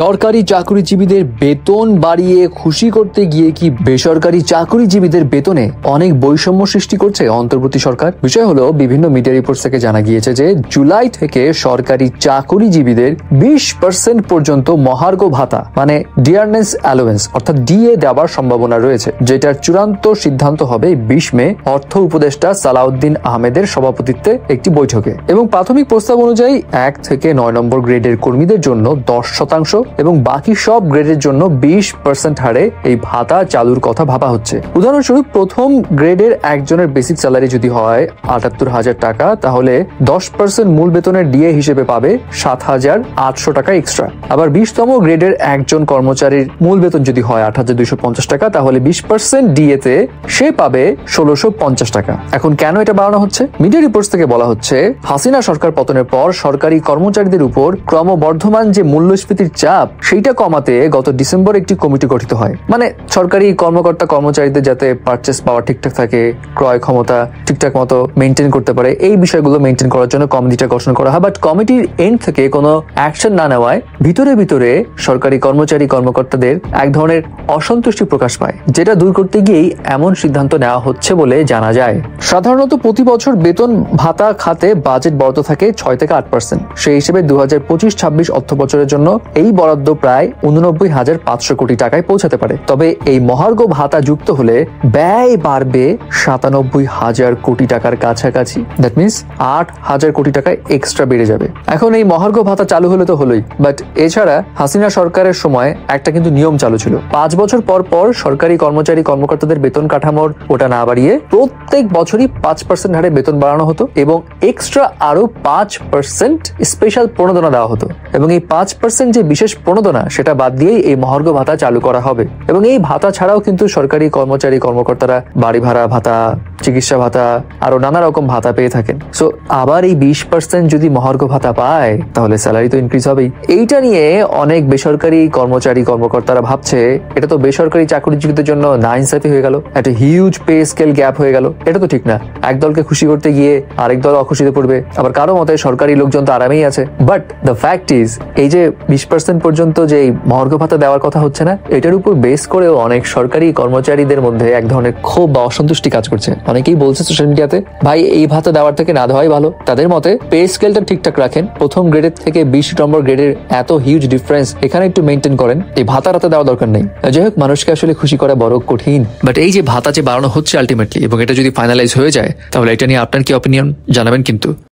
সরকারি চাকরিজীবীদের বেতন বাড়িয়ে খুশি করতে গিয়ে কি বেসরকারি চাকরিজীবীদের বেতনে অনেক বৈষম্য সৃষ্টি করছে অন্তর্বর্তী সরকার? বিষয় হলো, বিভিন্ন মিডিয়া রিপোর্ট থেকে জানা গিয়েছে যে জুলাই থেকে সরকারি চাকরিজীবীদের 20% পর্যন্ত মহার্ঘ ভাতা মানে ডিয়ারনেস অ্যালোয়েন্স অর্থাৎ ডিএ দেওয়ার সম্ভাবনা রয়েছে, যেটার চূড়ান্ত সিদ্ধান্ত হবে 20 মে অর্থ উপদেষ্টা সালাউদ্দিন আহমেদের সভাপতিত্বে একটি বৈঠকে। এবং প্রাথমিক প্রস্তাব অনুযায়ী 1 থেকে 9 নম্বর গ্রেডের কর্মীদের জন্য 10% এবং বাকি সব গ্রেডের জন্য 20% হারে এই ভাতা চালুর কথা ভাবা হচ্ছে। উদাহরণস্বরূপ, প্রথম গ্রেডের একজনের বেসিক স্যালারি যদি হয় 78,000 টাকা, তাহলে 10% মূল বেতনের ডিএ হিসেবে পাবে 7,800 টাকা এক্সট্রা। আবার 20তম গ্রেডের একজন কর্মচারীর মূল বেতন যদি হয় 8,250 টাকা, তাহলে 20% ডিএ তে সে পাবে 1,650 টাকা। এখন কেন এটা বাড়ানো হচ্ছে? মিডিয়া রিপোর্টস থেকে বলা হচ্ছে, হাসিনা সরকার পতনের পর সরকারি কর্মচারীদের উপর ক্রমবর্ধমান যে মূল্যস্ফীতির চাপ, সেইটা কমাতে গত ডিসেম্বর একটি কমিটি গঠিত হয়। মানে সরকারি কর্মকর্তা কর্মচারীদের যাতে পারচেস পাওয়ার ঠিকঠাক থাকে, ক্রয় ক্ষমতা ঠিকঠাক মতো মেনটেন করতে পারে, এই বিষয়গুলো মেনটেন করার জন্য কমিটিটা গঠন করা হয়। বাট কমিটির এন্ড থেকে কোনো অ্যাকশন না নেওয়ায় ভিতরে ভিতরে সরকারি কর্মচারী কর্মকর্তাদের এক ধরনের অসন্তুষ্টি প্রকাশ পায়, যেটা দূর করতে গিয়েই এমন সিদ্ধান্ত নেওয়া হচ্ছে বলে জানা যায়। সাধারণত প্রতি বছর বেতন ভাতা খাতে বাজেট বরাদ্দ থাকে 6 থেকে 8%। সেই হিসেবে 2025-26 অর্থ বছরের জন্য এই বরাদ্দ প্রায় 89,500 কোটি টাকায় পৌঁছাতে পারে। তবে এই মহার্ঘ ভাতা যুক্ত হলে ব্যয় বাড়বে 97,000 কোটি টাকার কাছাকাছি। দ্যাট মিনস 8,000 কোটি টাকায় এক্সট্রা বেড়ে যাবে। এখন এই মহার্ঘ ভাতা চালু হলে তো হলোই, বাট এছাড়া হাসিনা সরকারের সময় একটা কিন্তু নিয়ম চালু ছিল, 5 বছর পর পর সরকারি কর্মচারী কর্মকর্তাদের বেতন কাঠামোর ওটা না বাড়িয়ে প্রত্যেক বছরই 5% হারে বেতন বাড়ানো হতো এবং এক্সট্রা আরো 5% স্পেশাল প্রণোদনা দেওয়া হতো। এবং এই 5% যে বিশেষ প্রণোদনা, সেটা বাদ দিয়েই এই মহার্ঘ ভাতা চালু করা হবে। এবং এই ভাতা ছাড়াও কিন্তু সরকারি কর্মচারী কর্মকর্তারা বাড়ি ভাড়া ভাতা, চিকিৎসা ভাতা, আরো নানা রকম ভাতা পেয়ে থাকেন। সো আবার এই 20% যদি মহার্ঘ ভাতা পায়, তাহলে স্যালারি তো ইনক্রিজ হবেই। এইটা নিয়ে অনেক বেসরকারি কর্মচারী কর্মকর্তারা ভাবছে, এটা তো বেসরকারি চাকরিজীবীদের জন্য নাইনসাফি হয়ে গেল, একটা হিউজ পে স্কেল গ্যাপ হয়ে গেল। এটা তো ঠিক না। এক দলকে খুশি করতে গিয়ে আরেক দল অখুশিতে পড়বে। আবার কারো মতে সরকারি লোকজন তো আরামেই আছে। বাট দ্য ফ্যাক্ট ইজ, এই যে 20% পর্যন্ত যে মহার্ঘ ভাতা দেওয়ার কথা হচ্ছে না, এটার উপর বেস করেও অনেক সরকারি কর্মচারীদের মধ্যে এক ধরনের ক্ষোভ বা অসন্তুষ্টি কাজ করছে। অনেকেই বলছে সোশ্যাল মিডিয়াতে, ভাই এই ভাতা দেওয়ার থেকে না দেওয়াই ভালো। তাদের মতে পে স্কেলটা ঠিকঠাক রাখেন, প্রথম গ্রেডের থেকে 20 নম্বর গ্রেডের এত হিউজ ডিফারেন্স এখানে একটু মেনটেন করেন, এই ভাতা দেওয়া দরকার নেই। যাই হোক, মানুষকে আসলে খুশি করা বড় কঠিন। বাট এই যে ভাতা যে বাড়ানো হচ্ছে আলটিমেটলি, এবং এটা যদি ফাইনালাইজ হয়ে যায়, তাহলে এটা নিয়ে আপনার কি অপিনিয়ন জানাবেন কিন্তু।